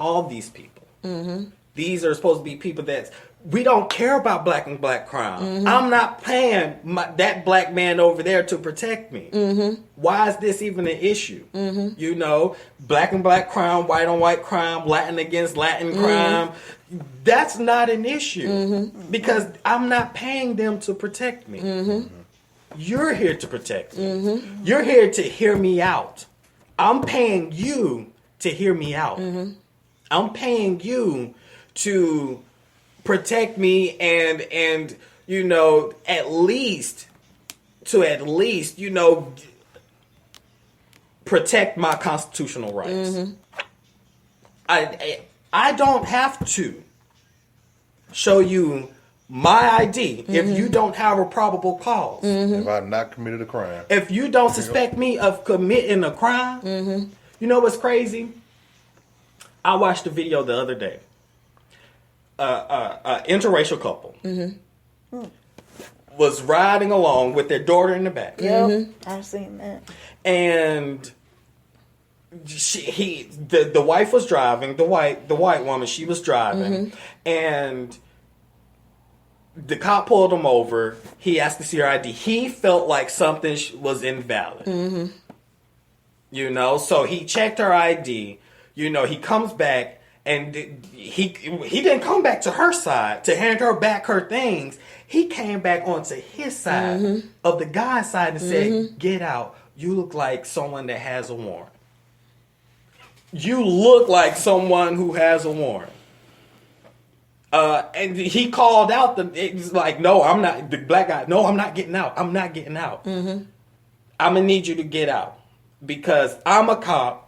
all these people. These are supposed to be people that we don't care about black and black crime. I'm not paying that black man over there to protect me. Why is this even an issue? You know, black and black crime, white on white crime, Latin against Latin crime. That's not an issue because I'm not paying them to protect me. You're here to protect me. You're here to hear me out. I'm paying you to hear me out. I'm paying you to protect me and you know, at least you know, protect my constitutional rights. I don't have to show you my ID if you don't have a probable cause. If I've not committed a crime. If you don't suspect me of committing a crime, you know what's crazy? I watched a video the other day. Interracial couple was riding along with their daughter in the back. Yep, I've seen that. And the wife was driving. The white woman, she was driving, and the cop pulled him over. He asked to see her ID. He felt like something was invalid. You know, so he checked her ID. You know, he comes back. And he didn't come back to her side to hand her back her things. He came back onto his side of the guy's side and said, "Get out. You look like someone that has a warrant. You look like someone who has a warrant." And he called out it's like, "No, I'm not." The black guy, "No, I'm not getting out. I'm not getting out. I'm gonna need you to get out because I'm a cop.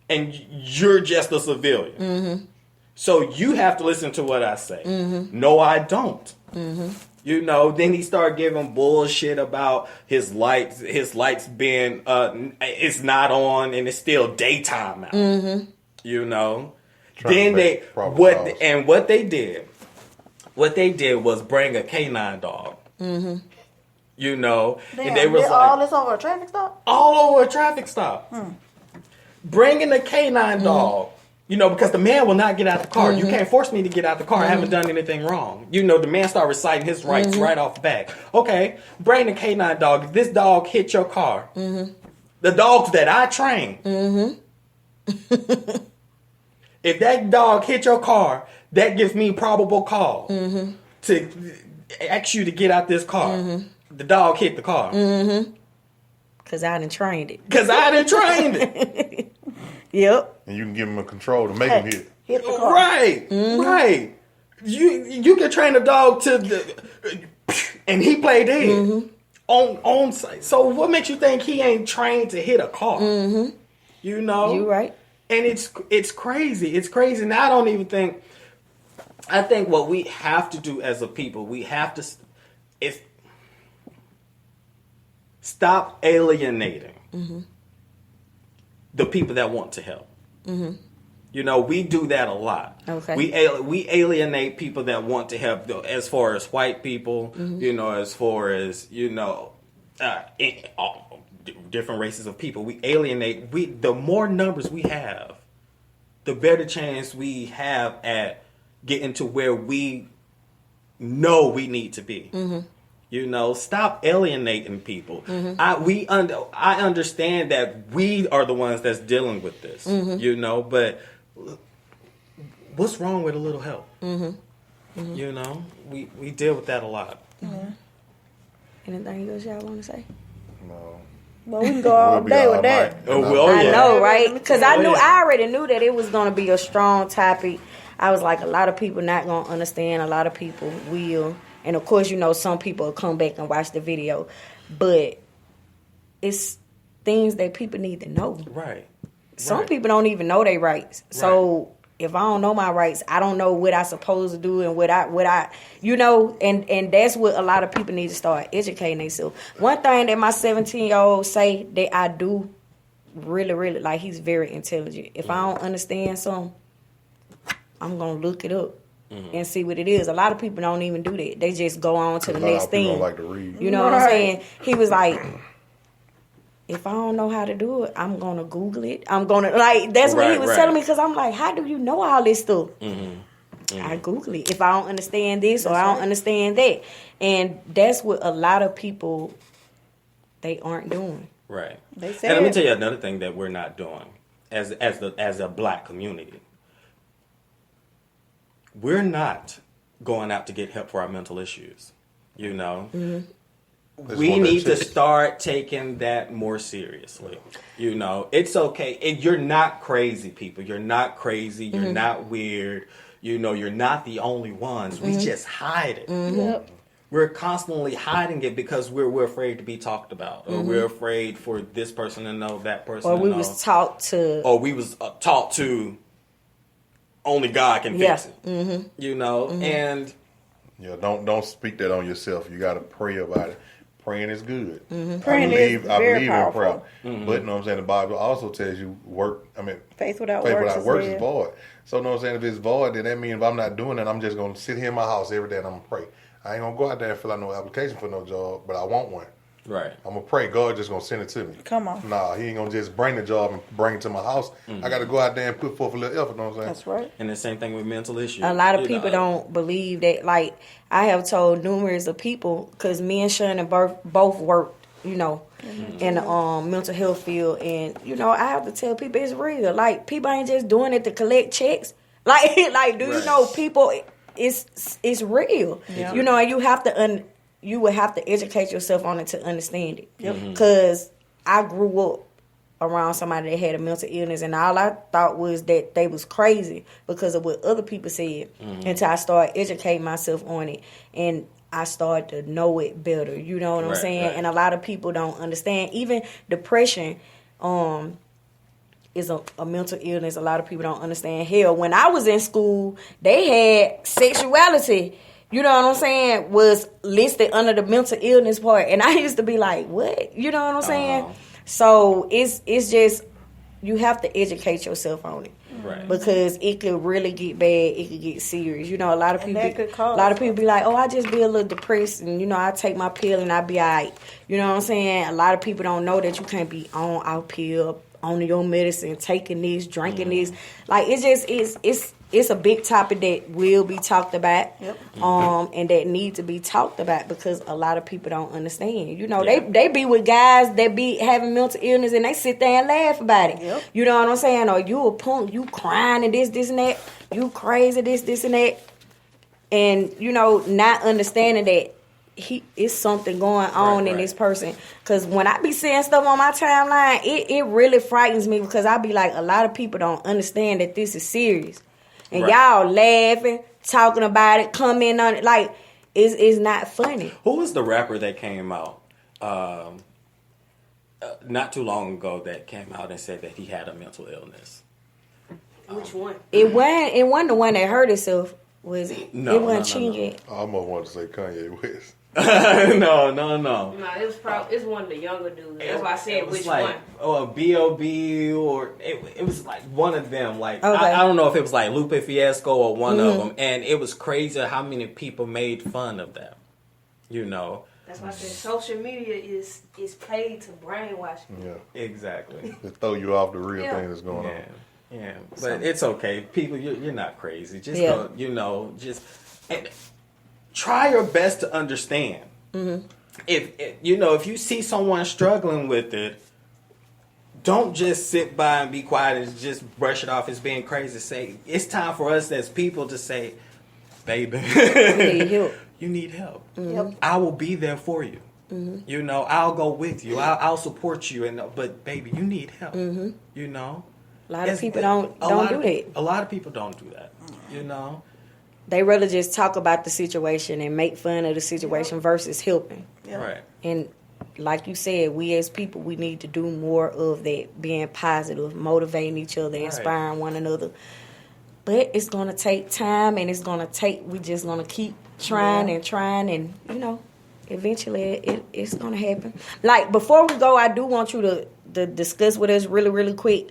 And you're just a civilian. So you have to listen to what I say. No, I don't. You know, then he started giving bullshit about his lights being, it's not on and it's still daytime out. You know? Then what they did was bring a canine dog. You know? Damn, and they was like, all this over a traffic stop? All over a traffic stop. Bringing the canine dog, you know, because the man will not get out the car. You can't force me to get out the car. I haven't done anything wrong. You know, the man started reciting his rights right off the bat. Okay, bring the canine dog. If this dog hit your car, the dogs that I train, if that dog hit your car, that gives me probable cause to ask you to get out this car. The dog hit the car. Because I done trained it. Yep. And you can give him a control to make him hit the car. Right. You can train a dog and he play dead on site. So what makes you think he ain't trained to hit a car? You know? You right. And it's crazy. It's crazy. And I think what we have to do as a people, we have to stop alienating the people that want to help. You know, we do that a lot. Okay. We alienate people that want to help, as far as white people, you know, as far as, you know, different races of people. We alienate. The more numbers we have, the better chance we have at getting to where we know we need to be. You know, stop alienating people. I understand that we are the ones that's dealing with this, you know, but what's wrong with a little help? You know, we deal with that a lot. Anything else y'all want to say? No. Well, we can go all day with that. I know, right? Because I already knew that it was going to be a strong topic. I was like, a lot of people not going to understand. A lot of people will. And, of course, you know, some people will come back and watch the video. But it's things that people need to know. Right. Some people don't even know their rights. So if I don't know my rights, I don't know what I supposed to do and what I you know, and that's what a lot of people need to start educating themselves. One thing that my 17-year-old say that I do really, really like, he's very intelligent. If I don't understand something, I'm going to look it up. And see what it is. A lot of people don't even do that. They just go on to the next thing. Don't like to read. You know what I'm saying? He was like, if I don't know how to do it, I'm gonna Google it. I'm gonna that's what he was telling me, because I'm like, how do you know all this stuff? I Google it if I don't understand this or I don't understand that, and that's what a lot of people they aren't doing. Right. They said, and let me tell you another thing that we're not doing as a black community. We're not going out to get help for our mental issues. You know. We need to start taking that more seriously. You know, it's okay. You're not crazy, people. You're not crazy. You're not weird. You know, you're not the only ones. We just hide it. Yep. We're constantly hiding it because we're afraid to be talked about, or we're afraid for this person to know, that person Or to we know. was taught to. Or we was taught to. Only God can fix it. You know, and Yeah, don't speak that on yourself. You got to pray about it. Praying is good. Praying is very powerful. in prayer. But you know what I'm saying, the Bible also tells you Faith without faith works, without works is dead. void. So you know what I'm saying, if it's void, then that means if I'm not doing it, I'm just gonna sit here in my house every day and I'm gonna pray. I ain't gonna go out there and fill out no application for no job, but I want one. right. I'm gonna pray. God just gonna send it to me. Come on. Nah, he ain't gonna just bring the job and bring it to my house. I gotta go out there and put forth a little effort, you know what I'm saying? That's right. And the same thing with mental issues. A lot of You people know. don't believe that. Like, I have told numerous of people, because me and Shannon both worked, you know, in the mental health field, and you know, I have to tell people it's real. Like, people ain't just doing it to collect checks. Like do you know, people, it's real. Yeah. You know, and you have to you would have to educate yourself on it to understand it. Yep. Because I grew up around somebody that had a mental illness, and all I thought was that they was crazy because of what other people said, until I started educating myself on it, and I started to know it better. You know what I'm saying? Right. And a lot of people don't understand. Even depression is a mental illness. A lot of people don't understand. Hell, when I was in school, they had sexuality, you know what I'm saying, was listed under the mental illness part. And I used to be like, what? You know what I'm saying? So it's just, you have to educate yourself on it. Right. Because it could really get bad. It could get serious. You know, a lot of And people that could cause a lot of people be like, oh, I just be a little depressed, and you know, I take my pill and I be all right. You know what I'm saying? A lot of people don't know that you can't be on our pill, on your medicine, taking this, drinking this. Like, it's just it's a big topic that will be talked about, and that need to be talked about, because a lot of people don't understand. You know, they be with guys that be having mental illness, and they sit there and laugh about it. Yep. You know what I'm saying? Or you a punk, you crying and this and that, you crazy, this and that, and you know, not understanding that it's something going on in this person. Because when I be seeing stuff on my timeline, it really frightens me, because I be like, a lot of people don't understand that this is serious. And y'all laughing, talking about it, commenting on it. Like, it's not funny. Who was the rapper that came out not too long ago that came out and said that he had a mental illness? Which one? It wasn't the one that hurt itself, was it? No, it wasn't no. Chingy. I almost wanted to say Kanye West. No. No, it's one of the younger dudes. That's why I said which one. Oh, B.O.B. or it was like one of them. Like, Okay. I don't know if it was like Lupe Fiasco or one of them. And it was crazy how many people made fun of them. You know. That's why I said social media is paid to brainwash people. Yeah. Exactly. To throw you off the real thing that's going on. Yeah. But it's okay. People, you're not crazy. Just go, you know, and try your best to understand. If you see someone struggling with it, don't just sit by and be quiet and just brush it off as being crazy. Say, it's time for us as people to say, baby, You need help. you need help. Yep. I will be there for you. You know, I'll go with you. I'll support you. But baby, you need help. You know, A lot of people don't do that. A lot of people don't do that. You know. They rather just talk about the situation and make fun of the situation versus helping. Yeah. Right. And like you said, we as people, we need to do more of that, being positive, motivating each other, inspiring one another. But it's going to take time, and we just going to keep trying and trying, and, you know, eventually it's going to happen. Like, before we go, I do want you to discuss with us really, really quick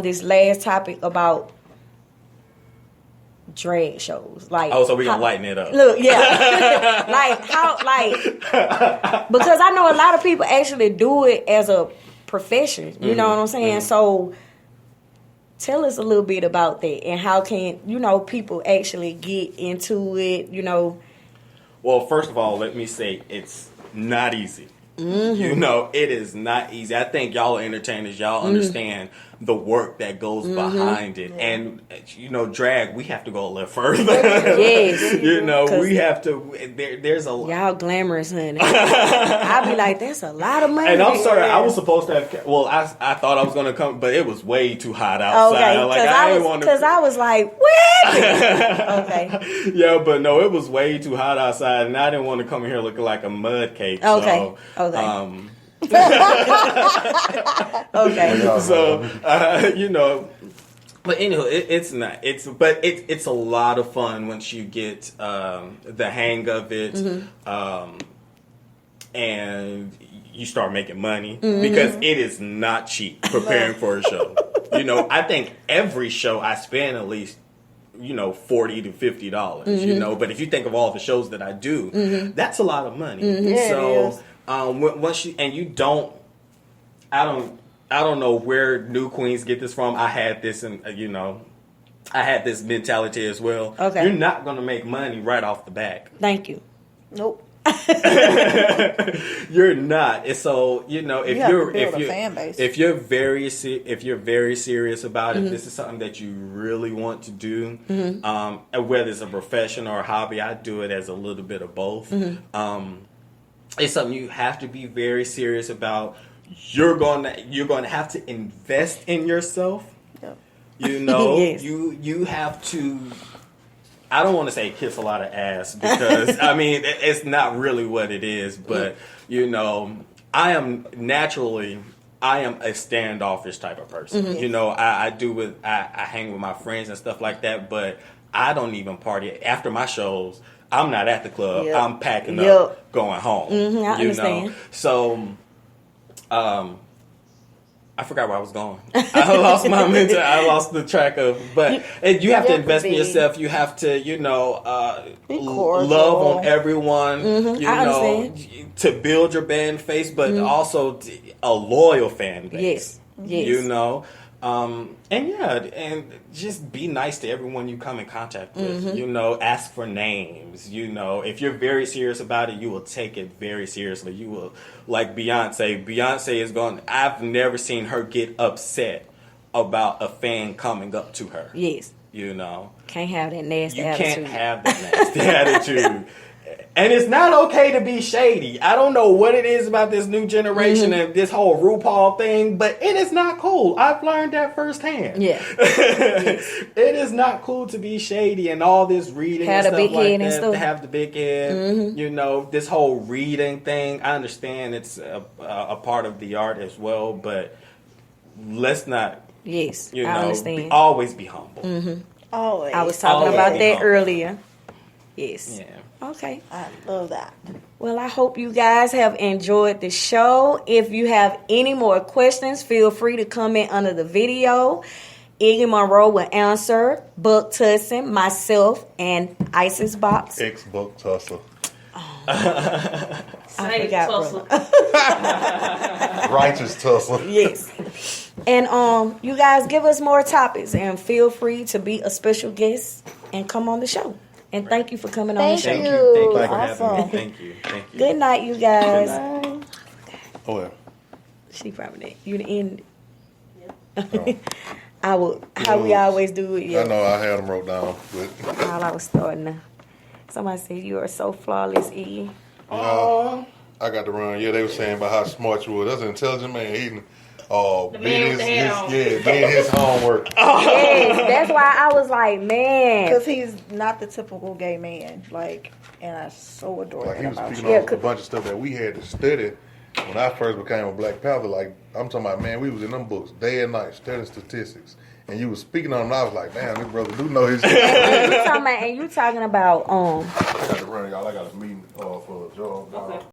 this last topic about drag shows. Like, so we're gonna lighten it up. Look, like how, because I know a lot of people actually do it as a profession. You know what I'm saying? So tell us a little bit about that and how can, people actually get into it, Well, first of all, let me say it's not easy. It is not easy. I think y'all are entertainers. Y'all understand the work that goes behind it. And, drag, we have to go a little further. Yes. We have to, there's a lot. Y'all glamorous, honey. I be like, that's a lot of money. And I'm sorry, I was supposed to have, I thought I was going to come, but it was way too hot outside. Okay, because I was like, what? Okay. Yeah, but no, it was way too hot outside, and I didn't want to come here looking like a mud cake. Okay. So, okay. Okay. So, but anyway, it's a lot of fun once you get the hang of it, and you start making money because it is not cheap preparing for a show. I think every show I spend at least $40 to $50. But if you think of all the shows that I do, that's a lot of money. Yeah, So once I don't know where new queens get this from. I had this, and I had this mentality as well. Okay. You're not going to make money right off the bat. Thank you. Nope. You're not. And so if you're very serious about it, this is something that you really want to do. And whether it's a profession or a hobby, I do it as a little bit of both. It's something you have to be very serious about. You're going to have to invest in yourself. Yep. Yes. You have to. I don't want to say kiss a lot of ass because it's not really what it is. But I am a standoffish type of person. I hang with my friends and stuff like that. But I don't even party after my shows. I'm not at the club. Yep. I'm packing up, going home. I understand. So, I forgot where I was going. I lost the track of. But you have to invest in yourself. You have to, love on everyone. I understand. To build your fan base, but also a loyal fan base. Yes. And just be nice to everyone you come in contact with. Ask for names. If you're very serious about it, you will take it very seriously. You will, like Beyonce. Beyonce is going. I've never seen her get upset about a fan coming up to her. Yes. Can't have that nasty attitude. You can't have that nasty attitude. And it's not okay to be shady. I don't know what it is about this new generation and this whole RuPaul thing, but it is not cool. I've learned that firsthand. Yeah. It is not cool to be shady and all this reading have and stuff like that. Stuff. To have the big head. This whole reading thing. I understand it's a part of the art as well, but let's not. Yes, I understand. Always be humble. Always. I was talking about that earlier. Yes. Yeah. Okay. I love that. Well, I hope you guys have enjoyed the show. If you have any more questions, feel free to comment under the video. Iggy Monroe will answer. Buck Tussin, myself, and Isis Box. Ex-Buck Tussle. I forgot, brother. Righteous Tussle. Yes. And you guys give us more topics and feel free to be a special guest and come on the show. And thank you for coming on the show. Thank you for Awesome. having me. Thank you. Good night, you guys. Oh, yeah. She probably did. You end. Oh. I will. How we always do it. Yeah. I know I had them wrote down. But While I was starting to. Somebody said you are so flawless, E. I got to run. Yeah, they were saying about how smart you were. That's an intelligent man eating. Being his homework. Yes, that's why I was like, man. Because he's not the typical gay man. And I so adore Like, that he was about speaking you. on a bunch of stuff that we had to study when I first became a Black Panther. Like, I'm talking about, man, we was in them books day and night studying statistics. And you was speaking on them, and I was like, damn, this brother do know his shit. And you talking about I got to run, y'all. I got a meeting for a job. Okay.